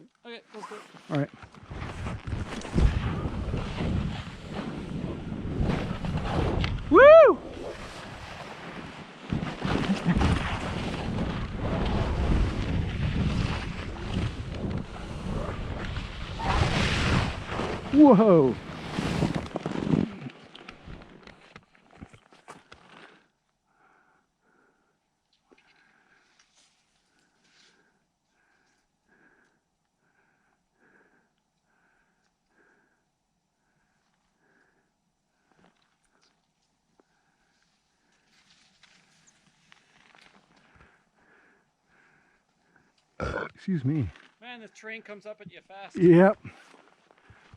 Okay, let's go. All right. Woo! Whoa! Excuse me. Man, this train comes up at you fast. Yep.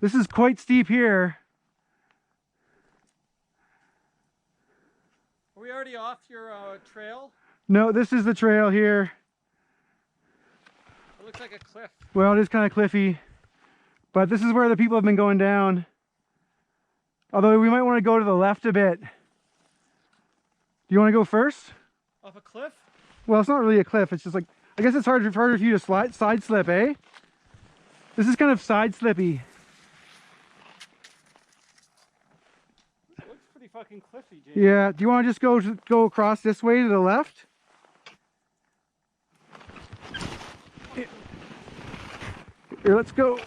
This is quite steep here. Are we already off your trail? No, this is the trail here. It looks like a cliff. Well, it is kind of cliffy, but this is where the people have been going down. Although we might want to go to the left a bit. Do you want to go first? Off a cliff? Well, it's not really a cliff. It's just like, I guess it's harder for you to side slip, eh? This is kind of side slippy. It looks pretty fucking cliffy, James. Yeah. Do you want to just go across this way to the left? Here, let's go.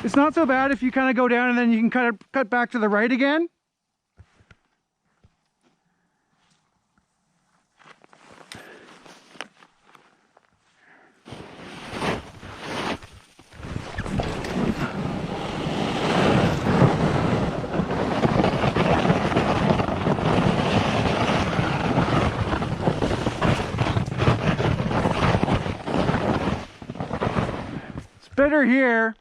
It's not so bad if you kind of go down and then you can kind of cut back to the right again. It's better here.